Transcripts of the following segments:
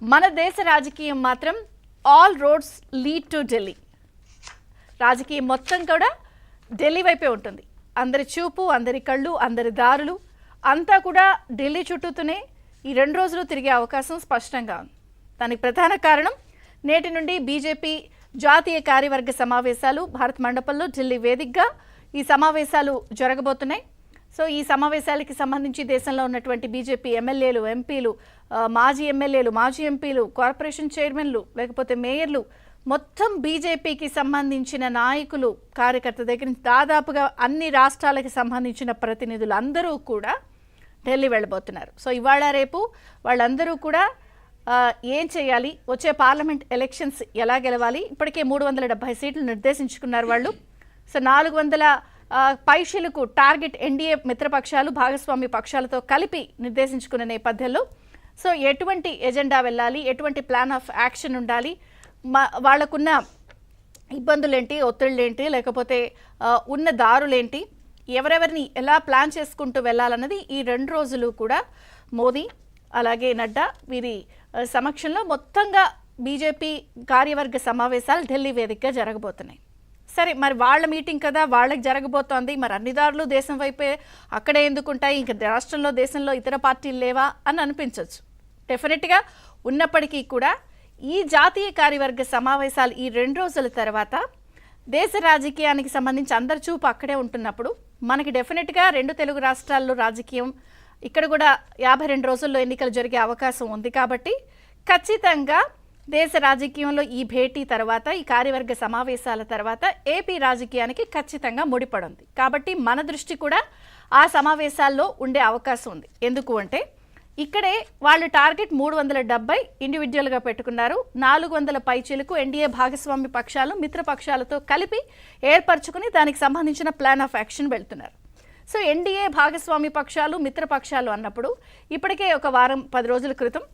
మన దేశ రాజకీయం మాత్రం all roads lead to Delhi. రాజకీయం మొత్తం కూడా ఢిల్లీ వైపే ఉంటుంది. అందరి చూపు, అందరి కళ్ళు, అందరి దారులు అంతా కూడా ఢిల్లీ చుట్టూతూనే ఈ 2 రోజులు తిరిగే అవకాశం స్పష్టంగా ఉంది. దానికి ప్రధాన కారణం నేటి నుండి బీజేపీ జాతీయ కార్యవర్గ సమావేశాలు భారత్ మండపంలో ఢిల్లీ వేదికగా ఈ సమావేశాలు జరగబోతున్నాయి. సో ఈ సమావేశాలకి సంబంధించి దేశంలో ఉన్నటువంటి బీజేపీ ఎమ్మెల్యేలు, ఎంపీలు, మాజీ ఎమ్మెల్యేలు, మాజీ ఎంపీలు, కార్పొరేషన్ చైర్మన్లు, లేకపోతే మేయర్లు, మొత్తం బీజేపీకి సంబంధించిన నాయకులు, కార్యకర్త దగ్గర నుంచి దాదాపుగా అన్ని రాష్ట్రాలకు సంబంధించిన ప్రతినిధులు అందరూ కూడా ఢిల్లీ వెళ్ళబోతున్నారు. సో ఇవాళ రేపు వాళ్ళందరూ కూడా ఏం చేయాలి, వచ్చే పార్లమెంట్ ఎలక్షన్స్ ఎలా గెలవాలి, ఇప్పటికే 370 సీట్లు నిర్దేశించుకున్నారు వాళ్ళు. సో 400 పైషీలకు టార్గెట్ ఎన్డీఏ మిత్రపక్షాలు, భాగస్వామి పక్షాలతో కలిపి నిర్దేశించుకున్న నేపథ్యంలో సో ఎటువంటి ఎజెండా వెళ్ళాలి, ఎటువంటి ప్లాన్ ఆఫ్ యాక్షన్ ఉండాలి, వాళ్ళకున్న ఇబ్బందులేంటి, ఒత్తిళ్ళేంటి, లేకపోతే ఉన్న దారులేంటి, ఎవరెవరిని ఎలా ప్లాన్ చేసుకుంటూ వెళ్ళాలన్నది ఈ 2 రోజులు కూడా మోదీ అలాగే నడ్డా వీరి సమక్షంలో మొత్తంగా బీజేపీ కార్యవర్గ సమావేశాలు ఢిల్లీ వేదికగా జరగబోతున్నాయి. సరే, మరి వాళ్ళ మీటింగ్ కదా, వాళ్ళకి జరగబోతోంది, మరి అన్ని దారులు దేశం వైపే అక్కడే ఎందుకుంటాయి, ఇంకా రాష్ట్రంలో దేశంలో ఇతర పార్టీలు లేవా అని అనిపించవచ్చు. డెఫినెట్గా ఉన్నప్పటికీ కూడా ఈ జాతీయ కార్యవర్గ సమావేశాలు ఈ 2 రోజుల తర్వాత దేశ రాజకీయానికి సంబంధించి అందరి చూపు అక్కడే ఉంటున్నప్పుడు మనకి డెఫినెట్గా 2 తెలుగు రాష్ట్రాల్లో రాజకీయం ఇక్కడ కూడా 52 రోజుల్లో ఎన్నికలు జరిగే అవకాశం ఉంది. కాబట్టి ఖచ్చితంగా దేశ రాజకీయంలో ఈ భేటీ తర్వాత, ఈ కార్యవర్గ సమావేశాల తర్వాత ఏపీ రాజకీయానికి ఖచ్చితంగా ముడిపడుంది. కాబట్టి మన దృష్టి కూడా ఆ సమావేశాల్లో ఉండే అవకాశం ఉంది. ఎందుకు అంటే ఇక్కడే వాళ్ళు టార్గెట్ 370 ఇండివిజువల్గా పెట్టుకున్నారు. 400 పైచీలకు ఎన్డీఏ భాగస్వామి పక్షాలు, మిత్రపక్షాలతో కలిపి ఏర్పరచుకుని దానికి సంబంధించిన ప్లాన్ ఆఫ్ యాక్షన్ వెళ్తున్నారు. సో ఎన్డీఏ భాగస్వామి పక్షాలు, మిత్రపక్షాలు అన్నప్పుడు ఇప్పటికే ఒక వారం 10 రోజుల క్రితం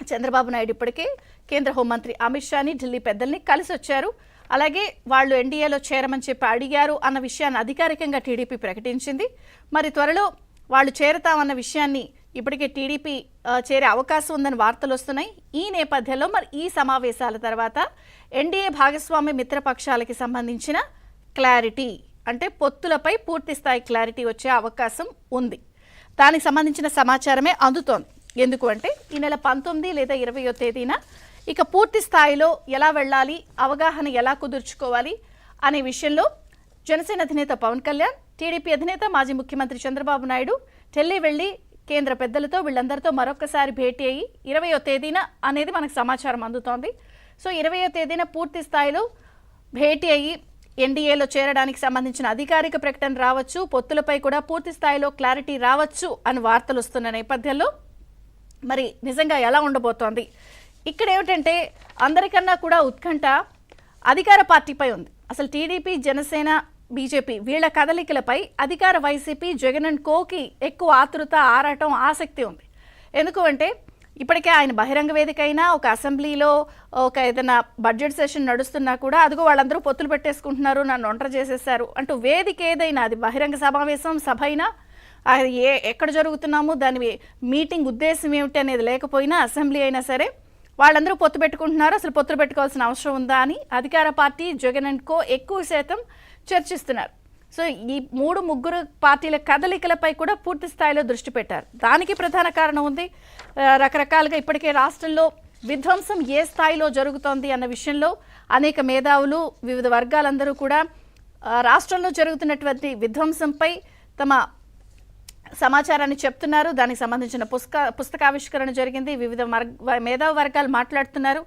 చంద్రబాబు నాయుడు ఇప్పటికే కేంద్ర హోంమంత్రి అమిత్ షాని, ఢిల్లీ పెద్దల్ని కలిసి వచ్చారు. అలాగే వాళ్ళు ఎన్డీఏలో చేరమని చెప్పి అడిగారు అన్న విషయాన్ని అధికారికంగా టీడీపీ ప్రకటించింది. మరి త్వరలో వాళ్ళు చేరతామన్న విషయాన్ని ఇప్పటికే టీడీపీ చేరే అవకాశం ఉందని వార్తలు వస్తున్నాయి. ఈ నేపథ్యంలో మరి ఈ సమావేశాల తర్వాత ఎన్డీఏ భాగస్వామి మిత్రపక్షాలకి సంబంధించిన క్లారిటీ, అంటే పొత్తులపై పూర్తి స్థాయి క్లారిటీ వచ్చే అవకాశం ఉంది. దానికి సంబంధించిన సమాచారమే అందుతోంది. ఎందుకు అంటే ఈ నెల 19 లేదా 20వ తేదీన ఇక పూర్తి స్థాయిలో ఎలా వెళ్ళాలి, అవగాహన ఎలా కుదుర్చుకోవాలి అనే విషయంలో జనసేన అధినేత పవన్ కళ్యాణ్, టీడీపీ అధినేత మాజీ ముఖ్యమంత్రి చంద్రబాబు నాయుడు ఢిల్లీ వెళ్ళి కేంద్ర పెద్దలతో వీళ్ళందరితో మరొకసారి భేటీ అయ్యి 20వ తేదీన అనేది మనకు సమాచారం అందుతోంది. సో 20వ తేదీన పూర్తి స్థాయిలో భేటీ అయ్యి ఎన్డీఏలో చేరడానికి సంబంధించిన అధికారిక ప్రకటన రావచ్చు, పొత్తులపై కూడా పూర్తి స్థాయిలో క్లారిటీ రావచ్చు అని వార్తలు వస్తున్న నేపథ్యంలో మరి నిజంగా ఎలా ఉండబోతోంది, ఇక్కడ ఏమిటంటే అందరికన్నా కూడా ఉత్కంఠ అధికార పార్టీపై ఉంది. అసలు టీడీపీ, జనసేన, బీజేపీ వీళ్ల కదలికలపై అధికార వైసీపీ, జగన్ అండ్ కోకి ఎక్కువ ఆతృత, ఆరాటం, ఆసక్తి ఉంది. ఎందుకు అంటే ఇప్పటికే ఆయన బహిరంగ వేదిక అయినా, ఒక అసెంబ్లీలో ఒక ఏదైనా బడ్జెట్ సెషన్ నడుస్తున్నా కూడా అదిగో వాళ్ళందరూ పొత్తులు పెట్టేసుకుంటున్నారు, నన్ను ఒంటరి చేసేసారు అంటూ వేదిక ఏదైనా, అది బహిరంగ సమావేశం, సభ అయినా, అది ఎక్కడ జరుగుతున్నాము, దాని మీటింగ్ ఉద్దేశం ఏమిటి అనేది లేకపోయినా, అసెంబ్లీ అయినా సరే వాళ్ళందరూ పొత్తు పెట్టుకుంటున్నారు, అసలు పొత్తులు పెట్టుకోవాల్సిన అవసరం ఉందా అని అధికార పార్టీ, జగన్ అండ్ కో ఎక్కువ శాతం చర్చిస్తున్నారు. సో ఈ 3-3 పార్టీల కదలికలపై కూడా పూర్తి స్థాయిలో దృష్టి పెట్టారు. దానికి ప్రధాన కారణం ఉంది. రకరకాలుగా ఇప్పటికే రాష్ట్రంలో విధ్వంసం ఏ స్థాయిలో జరుగుతోంది అన్న విషయంలో అనేక మేధావులు, వివిధ వర్గాలందరూ కూడా రాష్ట్రంలో జరుగుతున్నటువంటి విధ్వంసంపై తమ సమాచారాన్ని చెప్తున్నారు. దానికి సంబంధించిన పుస్తకావిష్కరణ జరిగింది. వివిధ మేధావి వర్గాలు మాట్లాడుతున్నారు.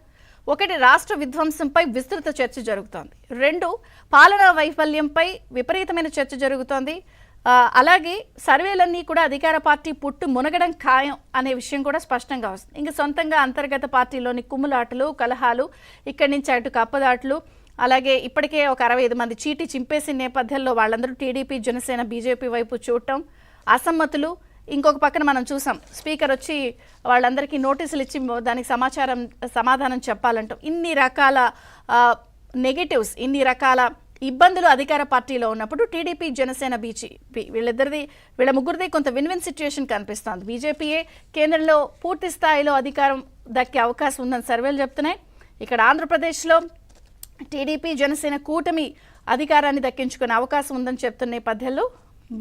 1 రాష్ట్ర విధ్వంసంపై విస్తృత చర్చ జరుగుతోంది. 2 పాలనా వైఫల్యంపై విపరీతమైన చర్చ జరుగుతోంది. అలాగే సర్వేలన్నీ కూడా అధికార పార్టీ పుట్టు మునగడం ఖాయం అనే విషయం కూడా స్పష్టంగా వస్తుంది. ఇంకా సొంతంగా అంతర్గత పార్టీలోని కుమ్ములాటలు, కలహాలు, ఇక్కడి నుంచి అటు కప్పదాట్లు, అలాగే ఇప్పటికే ఒక 65 మంది చీటీ చింపేసిన నేపథ్యంలో వాళ్ళందరూ టీడీపీ, జనసేన, బీజేపీ వైపు చూడటం, అసమ్మతులు. ఇంకొక పక్కన మనం చూసాం, స్పీకర్ వచ్చి వాళ్ళందరికీ నోటీసులు ఇచ్చి దానికి సమాధానం చెప్పాలంటాం. ఇన్ని రకాల నెగటివ్స్, ఇన్ని రకాల ఇబ్బందులు అధికార పార్టీలో ఉన్నప్పుడు టీడీపీ జనసేన బీజేపీ వీళ్ళ ముగ్గురిది కొంత విన్ సిచ్యుయేషన్ కనిపిస్తోంది. బీజేపీయే కేంద్రంలో పూర్తి స్థాయిలో అధికారం దక్కే అవకాశం ఉందని సర్వేలు చెప్తున్నాయి. ఇక్కడ ఆంధ్రప్రదేశ్లో టీడీపీ జనసేన కూటమి అధికారాన్ని దక్కించుకునే అవకాశం ఉందని చెప్తున్న నేపథ్యంలో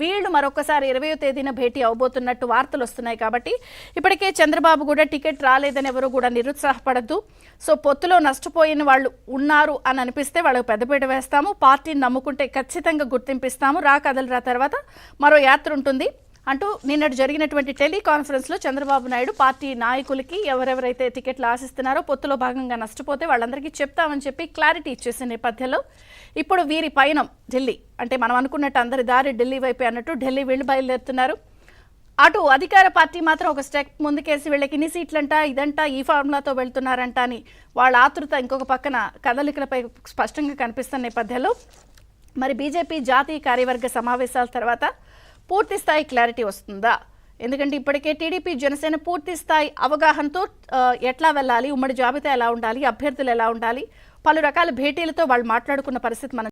వీళ్ళు మరొకసారి 20వ తేదీన భేటీ అవబోతున్నట్టు వార్తలు వస్తున్నాయి. కాబట్టి ఇప్పటికే చంద్రబాబు కూడా టికెట్ రాలేదని ఎవరు కూడా నిరుత్సాహపడద్దు. సో పొత్తులో నష్టపోయిన వాళ్ళు ఉన్నారు అని అనిపిస్తే వాళ్ళకు పెద్దపీట వేస్తాము, పార్టీని నమ్ముకుంటే ఖచ్చితంగా గుర్తింపిస్తాము, రా కదలరా తర్వాత మరో యాత్ర ఉంటుంది అంటూ నిన్నటి జరిగినటువంటి టెలికాన్ఫరెన్స్లో చంద్రబాబు నాయుడు పార్టీ నాయకులకి ఎవరెవరైతే టికెట్లు ఆశిస్తున్నారో పొత్తులో భాగంగా నష్టపోతే వాళ్ళందరికీ చెప్తామని చెప్పి క్లారిటీ ఇచ్చేసిన నేపథ్యంలో ఇప్పుడు వీరి పయనం ఢిల్లీ, అంటే మనం అనుకున్నట్టు అందరి దారి ఢిల్లీ వైపే అన్నట్టు ఢిల్లీ వీళ్ళు బయలుదేరుతున్నారు. అటు అధికార పార్టీ మాత్రం ఒక స్టెప్ ముందుకేసి వీళ్ళకి ఇన్ని సీట్లంట ఇదంట ఈ ఫార్ములాతో వెళ్తున్నారంట అని వాళ్ళ ఆతృత ఇంకొక పక్కన కదలికలపై స్పష్టంగా కనిపిస్తున్న నేపథ్యంలో మరి బీజేపీ జాతీయ కార్యవర్గ సమావేశాల తర్వాత పూర్తి స్థాయి క్లారిటీ వస్తుందా? ఎందుకంటే ఇప్పటికే టీడీపీ జనసేన పూర్తి స్థాయి అవగాహనతో ఎట్లా వెళ్ళాలి, ఉమ్మడి జాబితా ఎలా ఉండాలి, అభ్యర్థులు ఎలా ఉండాలి, పలు రకాల భేటీలతో వాళ్ళు మాట్లాడుకున్న పరిస్థితి మనం